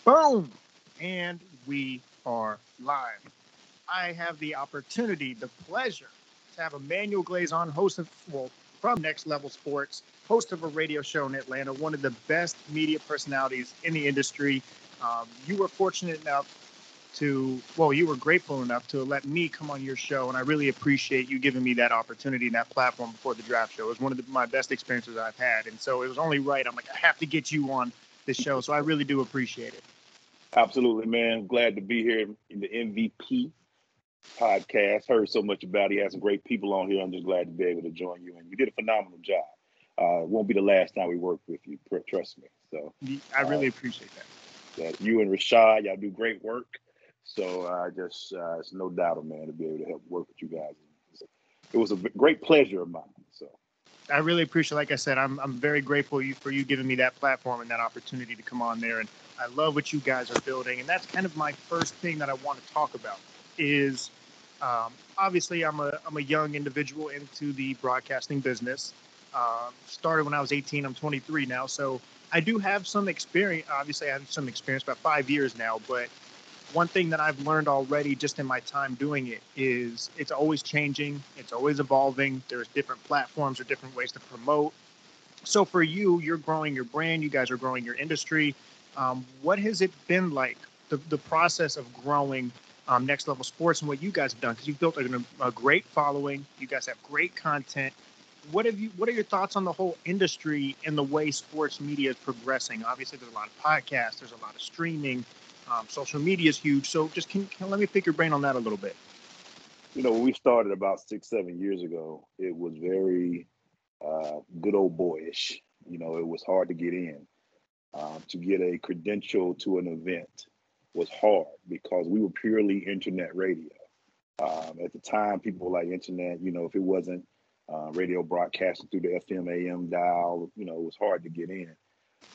Boom! And we are live. I have the opportunity, the pleasure to have Emmanuel Glaze on, host of, from Next Level Sports, host of a radio show in Atlanta, one of the best media personalities in the industry. You were fortunate enough you were grateful enough to let me come on your show, and I really appreciate you giving me that opportunity and that platform before the draft show. It was one of my best experiences I've had, and so it was only right. I'm like, I have to get you on this show, so I really do appreciate it. Absolutely, man. Glad to be here in the MVP podcast. Heard so much about it. He has some great people on here. I'm just glad to be able to join you, and you did a phenomenal job. It won't be the last time we work with you. Trust me. So I really appreciate that. You and Rashad, y'all do great work. So it's no doubt, man, to be able to help work with you guys. It was a great pleasure of mine. So I really appreciate, like I said, I'm very grateful for you giving me that platform and that opportunity to come on there. And I love what you guys are building. And that's kind of my first thing that I want to talk about is obviously I'm a young individual into the broadcasting business. Started when I was 18. I'm 23 now. So I do have some experience. Obviously, I have some experience, about 5 years now. But one thing that I've learned already just in my time doing it is it's always changing. It's always evolving. There's different platforms or different ways to promote. So for you, you're growing your brand. You guys are growing your industry. What has it been like, the process of growing Next Level Sports and what you guys have done? Because you've built a great following. You guys have great content. What are your thoughts on the whole industry and the way sports media is progressing? Obviously, there's a lot of podcasts. There's a lot of streaming. Social media is huge. So just can let me pick your brain on that a little bit. You know, when we started about 6-7 years ago, it was very good old boyish. You know, it was hard to get in. To get a credential to an event was hard because we were purely internet radio. At the time, people were like internet, you know, if it wasn't radio broadcasting through the FM AM dial, you know, it was hard to get in.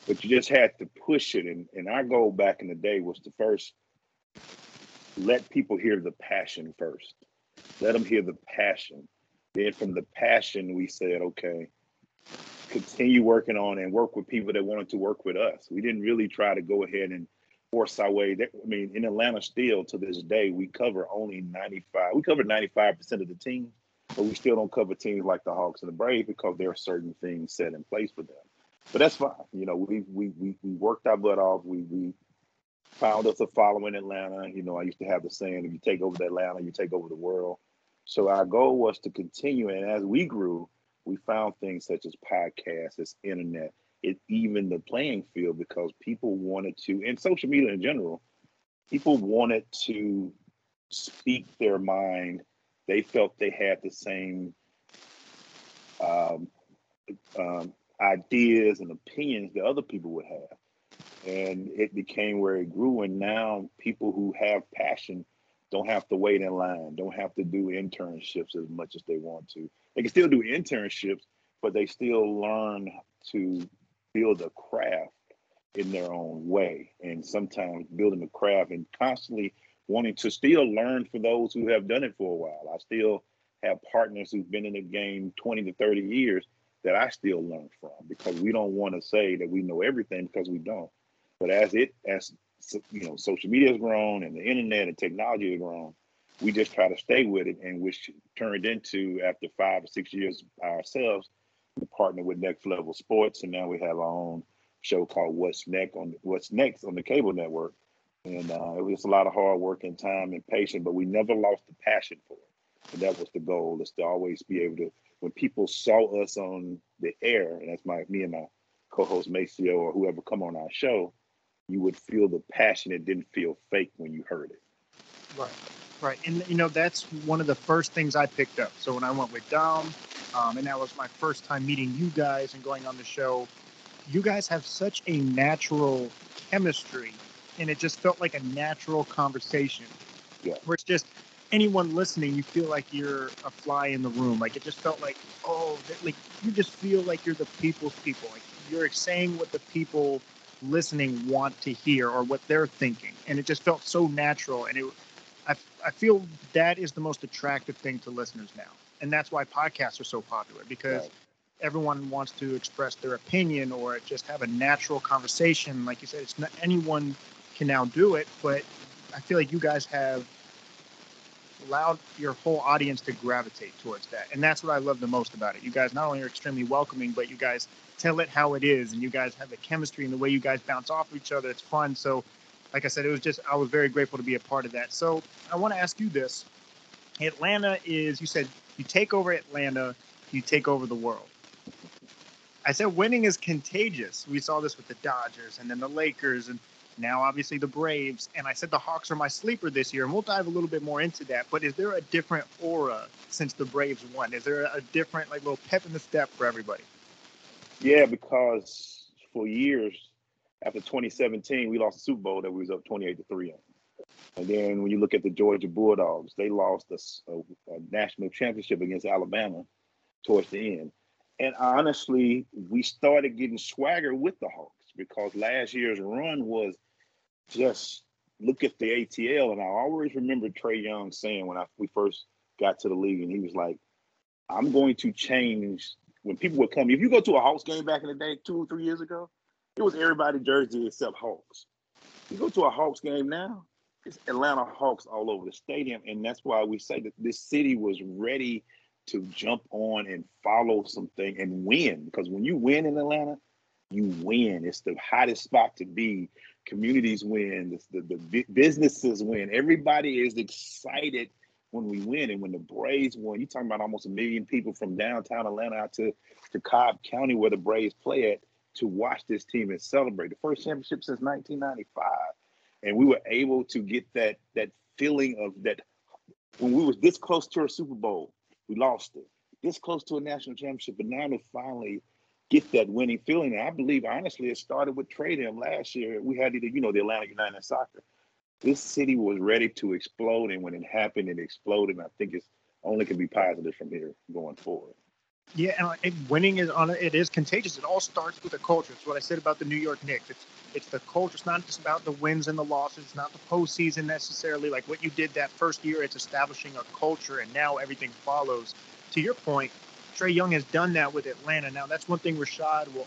But you just had to push it. And our goal back in the day was to first let people hear the passion first. Let them hear the passion. Then from the passion, we said, okay, continue working on and work with people that wanted to work with us. We didn't really try to go ahead and force our way. I mean, in Atlanta still to this day, we cover only 95. We cover 95% of the teams, but we still don't cover teams like the Hawks and the Braves because there are certain things set in place for them. But that's fine. You know, we worked our butt off. We found us a following in Atlanta. You know, I used to have the saying, if you take over Atlanta, you take over the world. So our goal was to continue. And as we grew, we found things such as podcasts, as internet, it even the playing field, because people wanted to, and social media in general, people wanted to speak their mind. They felt they had the same ideas and opinions that other people would have. And it became where it grew. And now people who have passion don't have to wait in line, don't have to do internships as much as they want to. They can still do internships, but they still learn to build a craft in their own way. And sometimes building a craft and constantly wanting to still learn for those who have done it for a while. I still have partners who've been in the game 20 to 30 years that I still learn from, because we don't want to say that we know everything, because we don't. But as you know, social media has grown and the internet and technology has grown, we just try to stay with it, and which turned into, after 5 or 6 years ourselves, we partnered with Next Level Sports, and now we have our own show called What's Next on the cable network. And it was a lot of hard work and time and patience, but we never lost the passion for it. And that was the goal, is to always be able to, when people saw us on the air, and that's me and my co-host Maceo or whoever come on our show, you would feel the passion. It didn't feel fake when you heard it. Right. And, you know, that's one of the first things I picked up. So when I went with Dom, and that was my first time meeting you guys and going on the show, you guys have such a natural chemistry, and it just felt like a natural conversation. Yeah. Where it's just anyone listening, you feel like you're a fly in the room. Like, it just felt like, like you just feel like you're the people's people. Like, you're saying what the people listening want to hear or what they're thinking. And it just felt so natural. And I feel that is the most attractive thing to listeners now. And that's why podcasts are so popular, because everyone wants to express their opinion or just have a natural conversation. Like you said, it's not anyone can now do it, but I feel like you guys have allowed your whole audience to gravitate towards that. And that's what I love the most about it. You guys not only are extremely welcoming, but you guys tell it how it is. And you guys have the chemistry and the way you guys bounce off of each other. It's fun. So, like I said, I was very grateful to be a part of that. So I want to ask you this. Atlanta is, you said, you take over Atlanta, you take over the world. I said winning is contagious. We saw this with the Dodgers and then the Lakers and now obviously the Braves. And I said the Hawks are my sleeper this year. And we'll dive a little bit more into that. But is there a different aura since the Braves won? Is there a different little pep in the step for everybody? Yeah, because for years after 2017, we lost the Super Bowl that we was up 28-3 on. And then when you look at the Georgia Bulldogs, they lost a national championship against Alabama towards the end. And honestly, we started getting swagger with the Hawks because last year's run was just look at the ATL. And I always remember Trae Young saying when we first got to the league, and he was like, I'm going to change. When people would come, if you go to a Hawks game back in the day, 2 or 3 years ago, it was everybody jersey except Hawks. You go to a Hawks game now, it's Atlanta Hawks all over the stadium. And that's why we say that this city was ready to jump on and follow something and win. Because when you win in Atlanta, you win. It's the hottest spot to be. Communities win. The businesses win. Everybody is excited when we win. And when the Braves won, you're talking about almost 1 million people from downtown Atlanta out to Cobb County where the Braves play at to watch this team and celebrate. The first championship since 1995. And we were able to get that feeling of that when we was this close to a Super Bowl, we lost it. This close to a national championship, but now to finally get that winning feeling. And I believe, honestly, it started with Trae them last year. We had the Atlanta United Soccer. This city was ready to explode, and when it happened, it exploded. And I think it's only can be positive from here going forward. Yeah, and winning it is contagious. It all starts with a culture. It's what I said about the New York Knicks. It's the culture. It's not just about the wins and the losses. It's not the postseason necessarily. Like what you did that first year, it's establishing a culture, and now everything follows. To your point, Trae Young has done that with Atlanta. Now, that's one thing I'll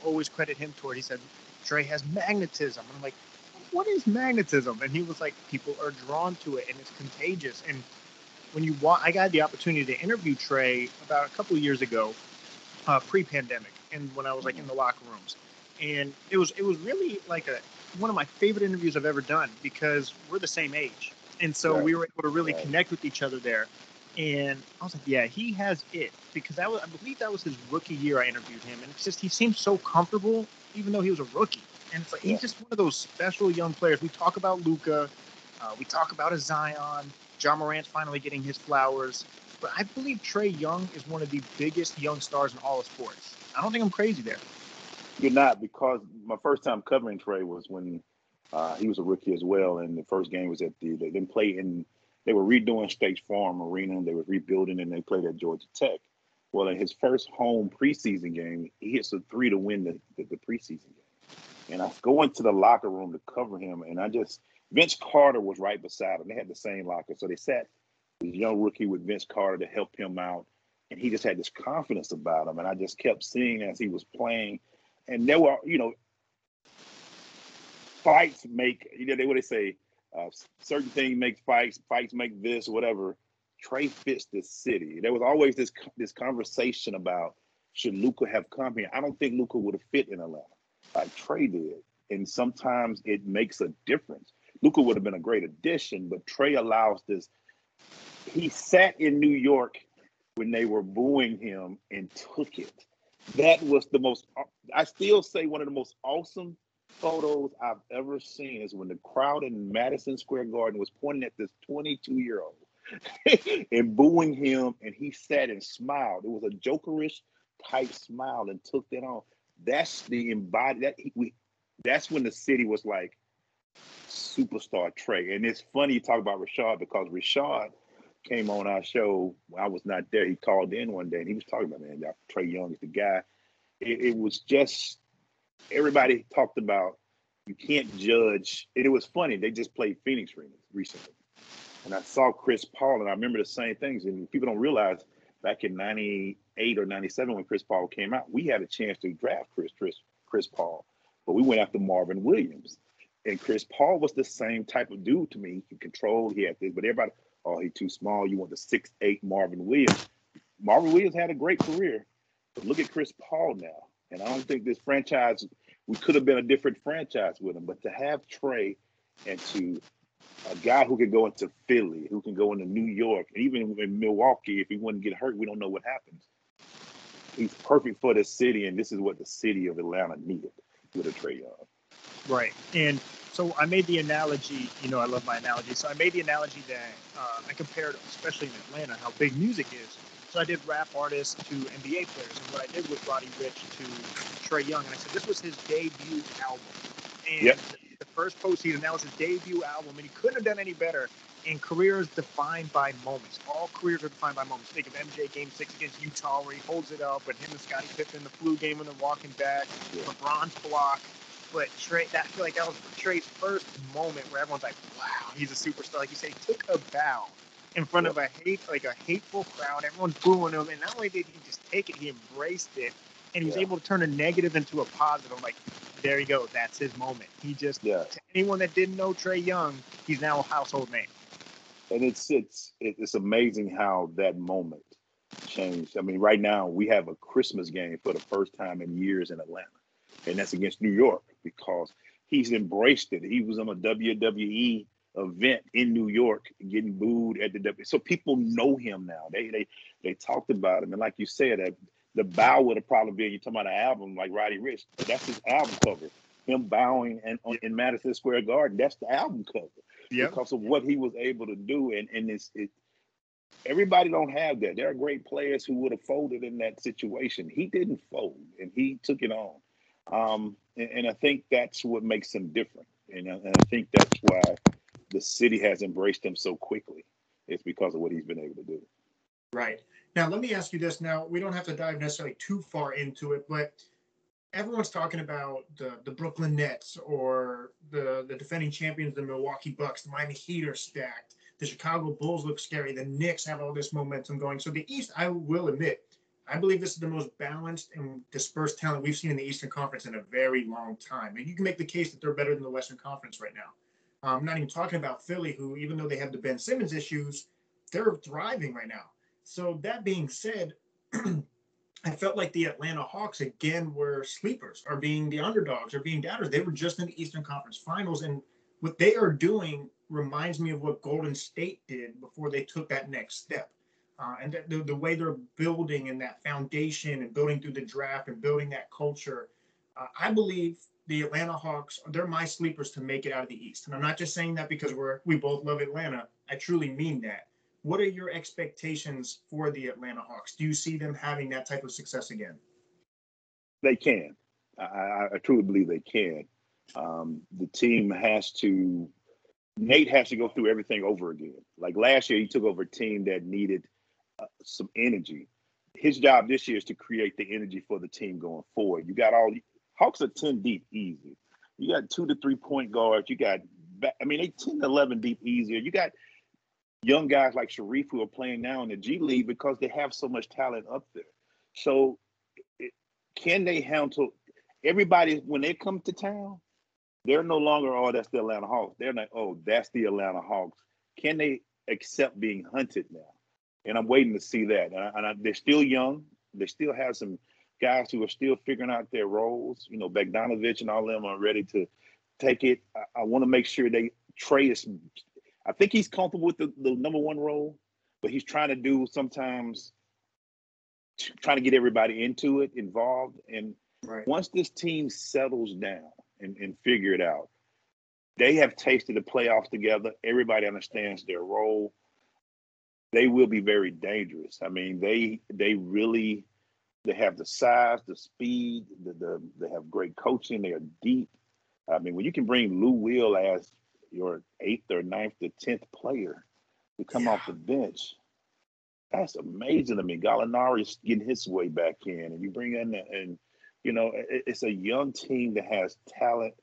always credit him toward. He said, Trae has magnetism. And I'm like, what is magnetism? And he was like, people are drawn to it, and it's contagious. And when I got the opportunity to interview Trae about a couple of years ago, pre-pandemic, and when I was in the locker rooms, and it was really like one of my favorite interviews I've ever done because we're the same age, and so we were able to really connect with each other there. And I was like, yeah, he has it because I believe that was his rookie year I interviewed him, and it's just he seemed so comfortable even though he was a rookie, and it's like he's just one of those special young players. We talk about Luka, we talk about a Zion. John Morant's finally getting his flowers. But I believe Trae Young is one of the biggest young stars in all of sports. I don't think I'm crazy there. You're not, because my first time covering Trae was when he was a rookie as well. And the first game was they were redoing State Farm Arena, and they were rebuilding, and they played at Georgia Tech. Well, in his first home preseason game, he hits a 3 to win the preseason game. And I go into the locker room to cover him, and Vince Carter was right beside him. They had the same locker. So they sat this young rookie with Vince Carter to help him out. And he just had this confidence about him. And I just kept seeing as he was playing. And there were, fights make, they say, certain things make fights make this, whatever. Trae fits the city. There was always this conversation about should Luka have come here. I don't think Luka would have fit in Atlanta like Trae did. And sometimes it makes a difference. Luka would have been a great addition, but Trae allows this. He sat in New York when they were booing him and took it. That was I still say one of the most awesome photos I've ever seen is when the crowd in Madison Square Garden was pointing at this 22-year-old and booing him, and he sat and smiled. It was a jokerish type smile and took that on. That's the embodied. That's when the city was like, superstar Trae. And it's funny you talk about Rashad because Rashad came on our show. I was not there. He called in one day and he was talking about, man, Trae Young is the guy. It was just, everybody talked about, you can't judge. And it was funny. They just played Phoenix recently. And I saw Chris Paul, and I remember the same things. And people don't realize back in 98 or 97 when Chris Paul came out, we had a chance to draft Chris Paul. But we went after Marvin Williams. And Chris Paul was the same type of dude to me. He could control, he had this, but everybody, oh, he's too small. You want the 6'8" Marvin Williams. Marvin Williams had a great career. But look at Chris Paul now. And I don't think this franchise, we could have been a different franchise with him. But to have Trey and to a guy who can go into Philly, who can go into New York, and even in Milwaukee, if he wouldn't get hurt, we don't know what happens. He's perfect for the city, and this is what the city of Atlanta needed with a Trey Young. Right. And so I made the analogy, I love my analogy. So I made the analogy that I compared, especially in Atlanta, how big music is. So I did rap artists to NBA players. And what I did was Roddy Ricch to Trey Young. And I said, this was his debut album. And the first postseason, that was his debut album. And he couldn't have done any better. And careers defined by moments. All careers are defined by moments. Think of MJ Game 6 against Utah where he holds it up. But him and Scottie Pippen, the flu game when they're walking back. LeBron's block. But Trey, I feel like that was Trey's first moment where everyone's like, wow, he's a superstar. Like you say, he took a bow in front of a hateful crowd. Everyone's booing him. And not only did he just take it, he embraced it. And he was able to turn a negative into a positive. I'm like, there you go. That's his moment. He just, to anyone that didn't know Trey Young, he's now a household name. And it's amazing how that moment changed. I mean, right now we have a Christmas game for the first time in years in Atlanta. And that's against New York because he's embraced it. He was on a WWE event in New York getting booed at the W. So people know him now. They talked about him. And like you said, the bow would have probably been, you're talking about an album like Roddy Ricch. That's his album cover. Him bowing in Madison Square Garden. That's the album cover because of what he was able to do. And everybody don't have that. There are great players who would have folded in that situation. He didn't fold, and he took it on. And I think that's what makes him different. And I think that's why the city has embraced him so quickly. It's because of what he's been able to do. Right. Now, let me ask you this. Now, we don't have to dive necessarily too far into it, but everyone's talking about the Brooklyn Nets or the defending champions, the Milwaukee Bucks. The Miami Heat are stacked. The Chicago Bulls look scary. The Knicks have all this momentum going. So the East, I will admit, I believe this is the most balanced and dispersed talent we've seen in the Eastern Conference in a very long time. And you can make the case that they're better than the Western Conference right now. I'm not even talking about Philly, who, even though they have the Ben Simmons issues, they're thriving right now. So that being said, I felt like the Atlanta Hawks, again, were sleepers, or being the underdogs, or being doubters. They were just in the Eastern Conference Finals. And what they are doing reminds me of what Golden State did before they took that next step. And the way they're building and that foundation and building through the draft and building that culture, I believe the Atlanta Hawks, they're my sleepers to make it out of the East. And I'm not just saying that because we both love Atlanta. I truly mean that. What are your expectations for the Atlanta Hawks? Do you see them having that type of success again? They can. I truly believe they can. The team Nate has to go through everything over again. Like last year, he took over a team that needed some energy. His job this year is to create the energy for the team going forward. You got Hawks are 10 deep easy. You got 2 to 3 point guards. You got, they 10 to 11 deep easier. You got young guys like Sharif who are playing now in the G League because they have so much talent up there. So can they handle everybody when they come to town? They're no longer, oh, that's the Atlanta Hawks. They're like, oh, that's the Atlanta Hawks. Can they accept being hunted now? And I'm waiting to see that. And they're still young. They still have some guys who are still figuring out their roles. Bogdanovich and all of them are ready to take it. I want to make sure Trey is – I think he's comfortable with the number one role, but he's trying to do sometimes trying to get everybody into it, involved. And once this team settles down and figure it out, they have tasted the playoffs together. Everybody understands their role. They will be very dangerous. They have the size, the speed, they have great coaching. They are deep. When you can bring Lou Will as your 8th or 9th or 10th player to come off the bench, that's amazing to me. Gallinari's getting his way back in, and you bring in it's a young team that has talent.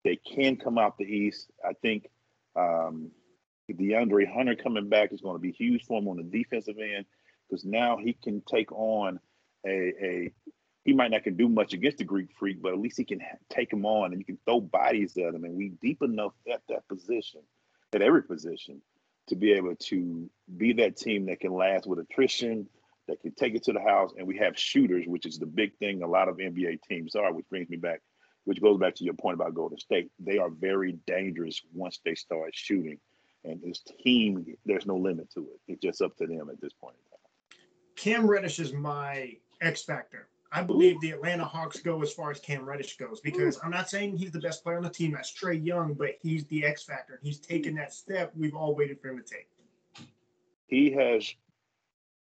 They can come out the East. I think DeAndre Hunter coming back is going to be huge for him on the defensive end because now he can take on a he might not can do much against the Greek Freak, but at least he can take him on and you can throw bodies at him. And we deep enough at that position, at every position, to be able to be that team that can last with attrition, that can take it to the house. And we have shooters, which is the big thing a lot of NBA teams are, which goes back to your point about Golden State. They are very dangerous once they start shooting. And this team, there's no limit to it. It's just up to them at this point in time. Cam Reddish is my X factor. I believe the Atlanta Hawks go as far as Cam Reddish goes, because I'm not saying he's the best player on the team. That's Trae Young, but he's the X factor. He's taken that step we've all waited for him to take. He has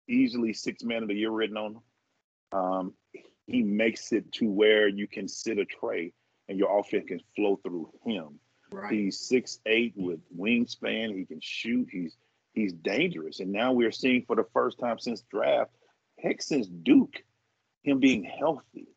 easily 6 Man of the Year written on him. He makes it to where you can sit a Trae and your offense can flow through him. Right. He's 6'8" with wingspan. He can shoot. He's dangerous. And now we're seeing for the first time since draft, heck, since Duke, him being healthy.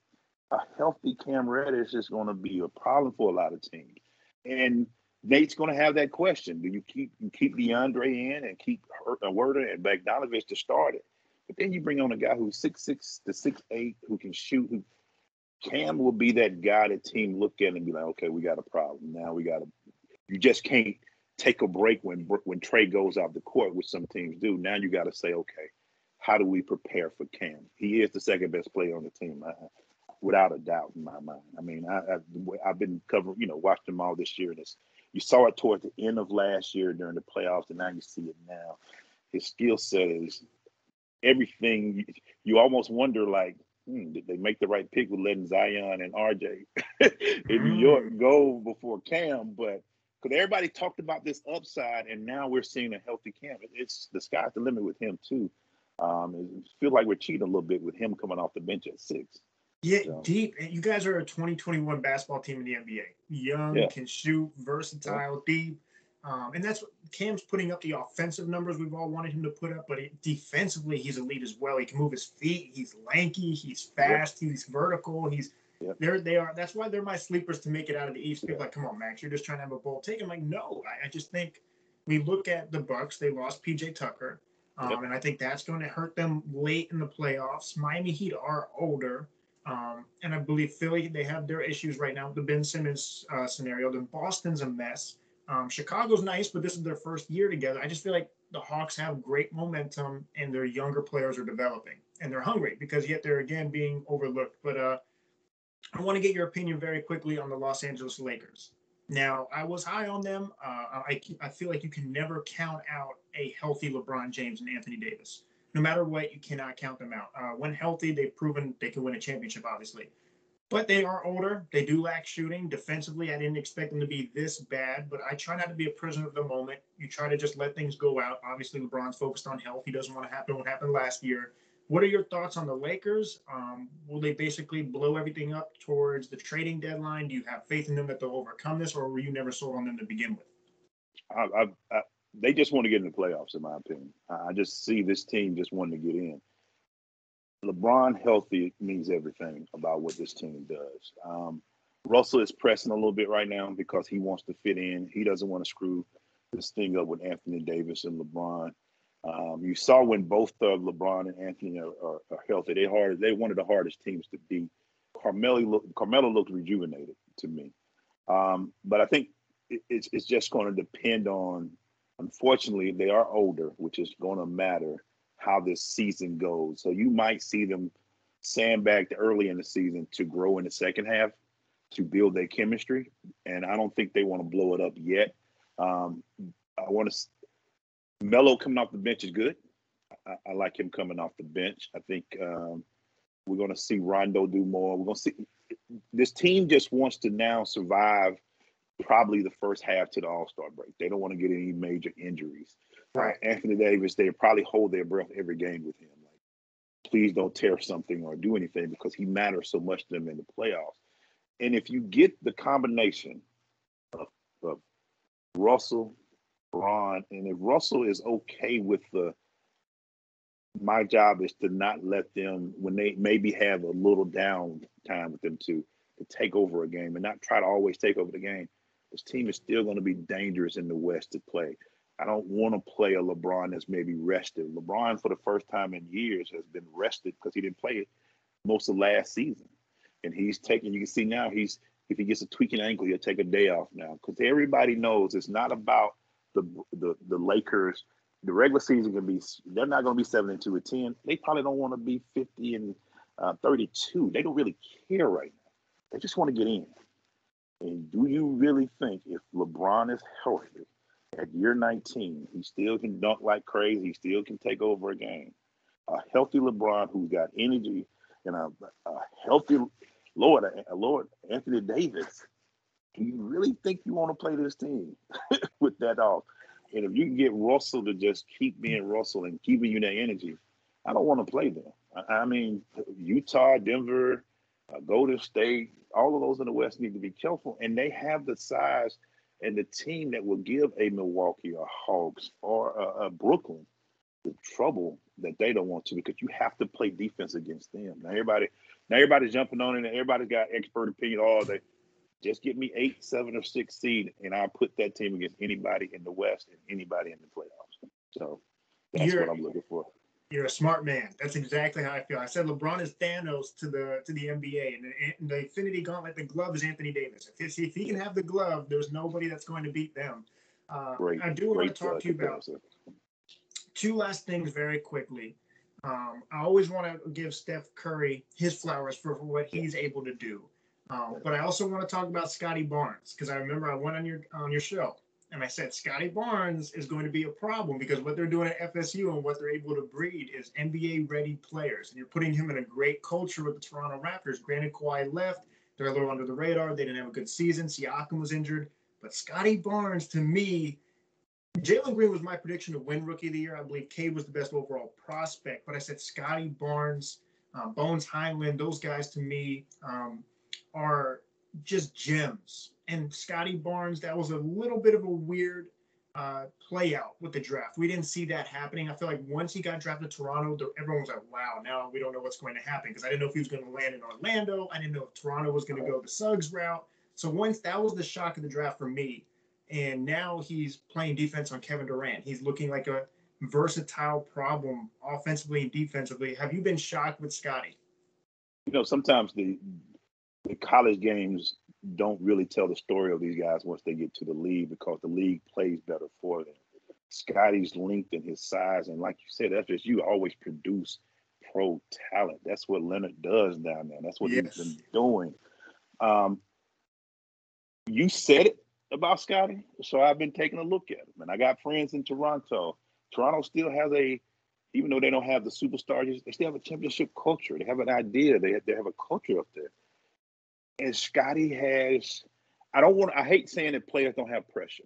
A healthy Cam Reddish is going to be a problem for a lot of teams. And Nate's going to have that question. Do you keep DeAndre in and keep Werder and Bogdanovich to start it? But then you bring on a guy who's 6'6" to 6'8", who can shoot. Cam will be that guy that team look at and be like, okay, we got a problem. Now you just can't take a break when Trae goes off the court, which some teams do. Now you got to say, okay, how do we prepare for Cam? He is the second best player on the team, without a doubt in my mind. I mean, I've been covering, watched them all this year. And you saw it toward the end of last year during the playoffs, and now you see it now. His skill set is everything. You almost wonder, like, did they make the right pick with letting Zion and RJ in New York go before Cam? But because everybody talked about this upside, and now we're seeing a healthy Cam. It's the sky's the limit with him too. It feels like we're cheating a little bit with him coming off the bench at 6. Yeah, so. Deep. You guys are a 2021 basketball team in the NBA. Young, can shoot, versatile, deep. And that's what Cam's putting up, the offensive numbers we've all wanted him to put up, but defensively, he's elite as well. He can move his feet. He's lanky. He's fast. He's vertical. There they are. That's why they're my sleepers to make it out of the East. People are like, come on, Max, you're just trying to have a bold take. I'm like, no, I just think we look at the Bucks. They lost PJ Tucker, and I think that's going to hurt them late in the playoffs. Miami Heat are older. And I believe Philly, they have their issues right now with the Ben Simmons scenario. Then Boston's a mess. Chicago's nice, but this is their first year together. I just feel like the Hawks have great momentum and their younger players are developing. And they're hungry because yet they're, again, being overlooked. But I want to get your opinion very quickly on the Los Angeles Lakers. Now, I was high on them. I feel like you can never count out a healthy LeBron James and Anthony Davis. No matter what, you cannot count them out. When healthy, they've proven they can win a championship, obviously. But they are older. They do lack shooting. Defensively, I didn't expect them to be this bad, but I try not to be a prisoner of the moment. You try to just let things go out. Obviously, LeBron's focused on health. He doesn't want to happen what happened last year. What are your thoughts on the Lakers? Will they basically blow everything up towards the trading deadline? Do you have faith in them that they'll overcome this, or were you never sold on them to begin with? They just want to get in the playoffs, in my opinion. I just see this team just wanting to get in. LeBron healthy means everything about what this team does. Russell is pressing a little bit right now because he wants to fit in. He doesn't want to screw this thing up with Anthony Davis and LeBron. You saw when both LeBron and Anthony are healthy, they're one of the hardest teams to beat. Carmelo looked rejuvenated to me. But I think it's just going to depend on, unfortunately, they are older, which is going to matter how this season goes. So you might see them sandbagged early in the season to grow in the second half to build their chemistry. And I don't think they want to blow it up yet. Melo coming off the bench is good. I like him coming off the bench. I think we're going to see Rondo do more. We're going to see this team just wants to now survive probably the first half to the All-Star break. They don't want to get any major injuries. Right. Anthony Davis, they probably hold their breath every game with him. Like, please don't tear something or do anything because he matters so much to them in the playoffs. And if you get the combination of Russell, Braun, and if Russell is okay with my job is to not let them, when they maybe have a little down time with them to take over a game and not try to always take over the game. This team is still going to be dangerous in the West to play. I don't want to play a LeBron that's maybe rested. LeBron, for the first time in years, has been rested because he didn't play most of last season. And he's taking, you can see now if he gets a tweaking ankle, he'll take a day off now. Because everybody knows it's not about the Lakers. The regular season they're not going to be 7-2-10. They probably don't want to be 50-32. They don't really care right now. They just want to get in. And do you really think if LeBron is healthy at year 19, he still can dunk like crazy, he still can take over a game? A healthy LeBron who's got energy and a healthy Lord Anthony Davis, do you really think you want to play this team with that off? And if you can get Russell to just keep being Russell and keeping you that energy, I don't want to play them. I mean, Utah, Denver, Golden State, all of those in the West need to be careful. And they have the size and the team that will give a Milwaukee or Hawks or a Brooklyn the trouble that they don't want to, because you have to play defense against them. Now everybody's jumping on it, and everybody's got expert opinion. Oh, they just get me 8, 7, or 6 seed, and I'll put that team against anybody in the West and anybody in the playoffs. So that's what I'm looking for. You're a smart man. That's exactly how I feel. I said LeBron is Thanos to the NBA, and the Infinity Gauntlet, the glove is Anthony Davis. If he can have the glove, there's nobody that's going to beat them. I do want to talk to you about 2 last things very quickly. I always want to give Steph Curry his flowers for what he's able to do. But I also want to talk about Scottie Barnes, because I remember I went on your show and I said Scottie Barnes is going to be a problem because what they're doing at FSU and what they're able to breed is NBA-ready players. And you're putting him in a great culture with the Toronto Raptors. Granted, Kawhi left. They're a little under the radar. They didn't have a good season. Siakam was injured. But Scottie Barnes, to me, Jalen Green was my prediction to win Rookie of the Year. I believe Cade was the best overall prospect. But I said Scottie Barnes, Bones Highland, those guys to me are just gems. And Scottie Barnes, that was a little bit of a weird play out with the draft. We didn't see that happening. I feel like once he got drafted to Toronto, everyone was like, wow, now we don't know what's going to happen, because I didn't know if he was going to land in Orlando. I didn't know if Toronto was going to go the Suggs route. So once that was the shock of the draft for me. And now he's playing defense on Kevin Durant. He's looking like a versatile problem offensively and defensively. Have you been shocked with Scottie? Sometimes the college games don't really tell the story of these guys once they get to the league, because the league plays better for them. Scottie's length and his size, and like you said, FSU always produce pro talent. That's what Leonard does down there. That's what he's been doing. You said it about Scottie, so I've been taking a look at him. And I got friends in Toronto. Toronto still has even though they don't have the superstars, they still have a championship culture. They have an idea. They have a culture up there. And Scottie has, I hate saying that players don't have pressure,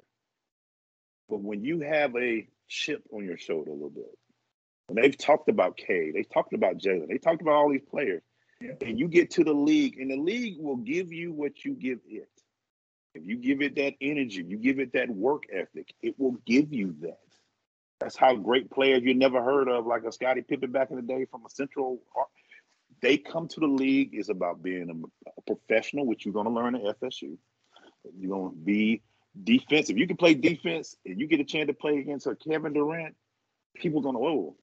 but when you have a chip on your shoulder a little bit, and they've talked about Cade, they've talked about Jalen, they talked about all these players, and you get to the league, and the league will give you what you give it. If you give it that energy, you give it that work ethic, it will give you that. That's how great players you never heard of, like a Scottie Pippen back in the day from a Central, they come to the league is about being a professional, which you're going to learn at FSU. You're going to be defensive. You can play defense and you get a chance to play against a Kevin Durant, people are going to, oh,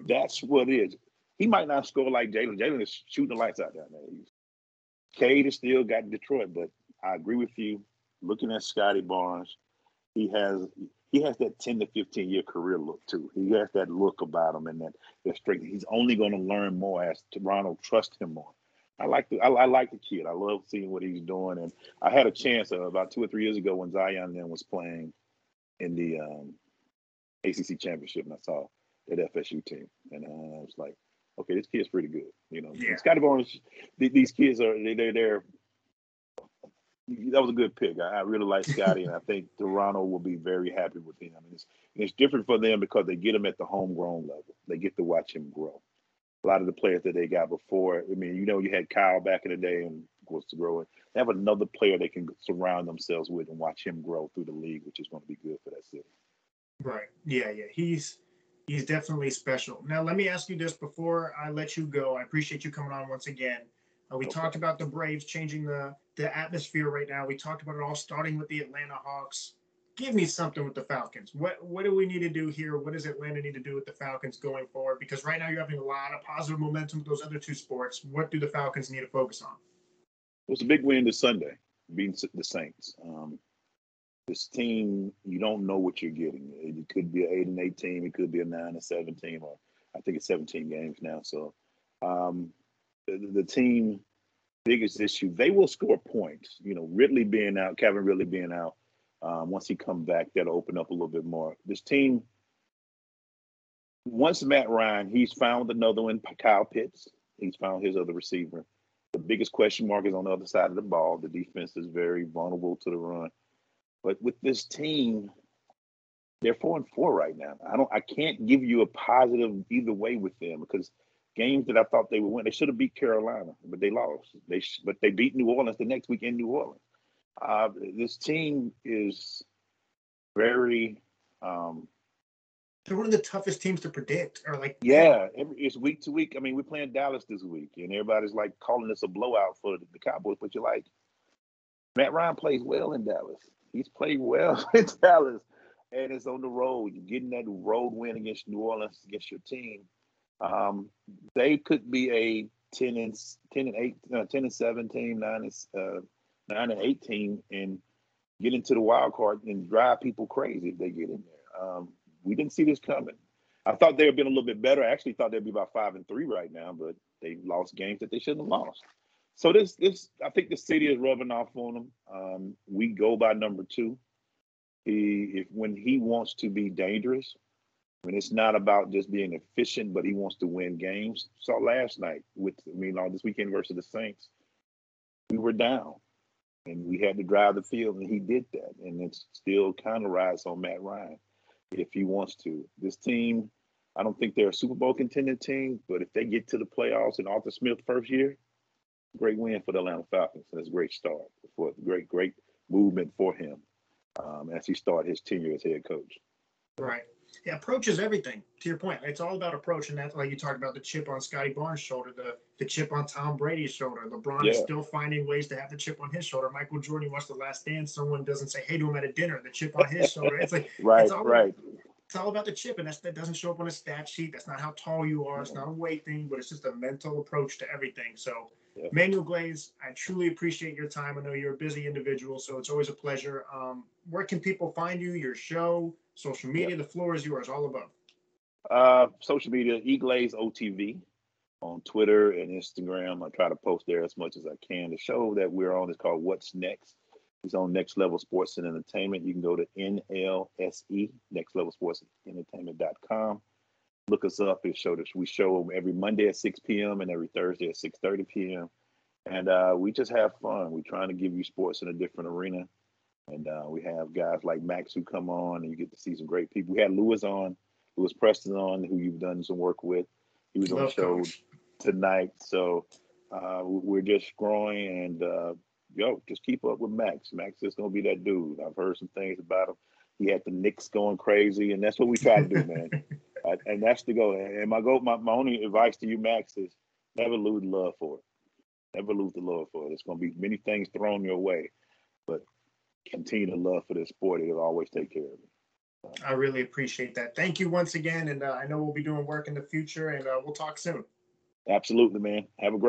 that's what it is. He might not score like Jalen. Jalen is shooting the lights out down there. Cade has still got Detroit, but I agree with you. Looking at Scottie Barnes, he has that 10 to 15 year career look too. He has that look about him and that strength. He's only going to learn more as Toronto trusts him more. I like the kid. I love seeing what he's doing. And I had a chance about 2 or 3 years ago when Zion then was playing in the ACC championship, and I saw that FSU team, and I was like, okay, this kid's pretty good. Scottie Barnes, these kids they're. That was a good pick. I really like Scottie, and I think Toronto will be very happy with him. And it's different for them because they get him at the homegrown level. They get to watch him grow. A lot of the players that they got before, you had Kyle back in the day and was growing. They have another player they can surround themselves with and watch him grow through the league, which is going to be good for that city. Right. Yeah. He's definitely special. Now, let me ask you this before I let you go. I appreciate you coming on once again. We talked about the Braves changing the atmosphere right now. We talked about it all starting with the Atlanta Hawks. give me something with the Falcons. What do we need to do here? What does Atlanta need to do with the Falcons going forward? Because right now you're having a lot of positive momentum with those other two sports. What do the Falcons need to focus on? It was a big win this Sunday, beating the Saints. This team, you don't know what you're getting. It could be an 8-8 team. It could be a 9-7 team, or I think it's 17 games now. So the team biggest issue, they will score points. You know, Ridley being out, Kevin Ridley being out. Once he comes back, that'll open up a little bit more. This team, once Matt Ryan, he's found another one, Kyle Pitts. He's found his other receiver. The biggest question mark is on the other side of the ball. The defense is very vulnerable to the run. But with this team, they're 4-4 right now. I can't give you a positive either way with them, because games that I thought they would win, they should have beat Carolina, but they lost. But they beat New Orleans the next week in New Orleans. This team is very. They're one of the toughest teams to predict, it's week to week. I mean, we're playing Dallas this week, and everybody's like calling this a blowout for the Cowboys. But you're like, Matt Ryan plays well in Dallas. He's played well in Dallas, and it's on the road. You're getting that road win against New Orleans, against your team. They could be a 10-7 team, 9-8 team, and get into the wild card and drive people crazy if they get in there. We didn't see this coming. I thought they would have been a little bit better. I actually thought they'd be about 5-3 right now, but they lost games that they shouldn't have lost. So this, I think the city is rubbing off on them. We go by number 2. When he wants to be dangerous, when it's not about just being efficient, but he wants to win games. Saw last night this weekend versus the Saints, we were down and we had to drive the field, and he did that. And it still kind of rides on Matt Ryan if he wants to. This team, I don't think they're a Super Bowl contending team, but if they get to the playoffs in Arthur Smith's first year, great win for the Atlanta Falcons. That's a great start, for great movement for him as he started his tenure as head coach. Right. Yeah, approach is everything. To your point, it's all about approach, and that's like you talked about the chip on Scottie Barnes' shoulder, the chip on Tom Brady's shoulder. LeBron is still finding ways to have the chip on his shoulder. Michael Jordan watched The Last Dance. Someone doesn't say hey to him at a dinner. The chip on his shoulder. It's like right. It's all about the chip, and that doesn't show up on a stat sheet. That's not how tall you are. It's not a weight thing, but it's just a mental approach to everything. So, Emmanuel Glaze, I truly appreciate your time. I know you're a busy individual, so it's always a pleasure. Where can people find you, your show, social media? The floor is yours, all above. Social media, eGlaze OTV on Twitter and Instagram. I try to post there as much as I can. The show that we're on is called What's Next. It's on Next Level Sports and Entertainment. You can go to NLSE, Next Level Sports and Entertainment.com. Look us up. We show every Monday at 6 p.m. and every Thursday at 6:30 p.m. And we just have fun. We're trying to give you sports in a different arena. And we have guys like Max who come on, and you get to see some great people. We had Lewis Preston on, who you've done some work with. He was on the show tonight. So we're just growing, and just keep up with Max. Max is going to be that dude. I've heard some things about him. He had the Knicks going crazy, and that's what we try to do, man. And that's the goal. And my only advice to you, Max, is never lose love for it. Never lose the love for it. There's going to be many things thrown your way, but continue to love for this sport. It'll always take care of you. I really appreciate that. Thank you once again, and I know we'll be doing work in the future, and we'll talk soon. Absolutely, man. Have a great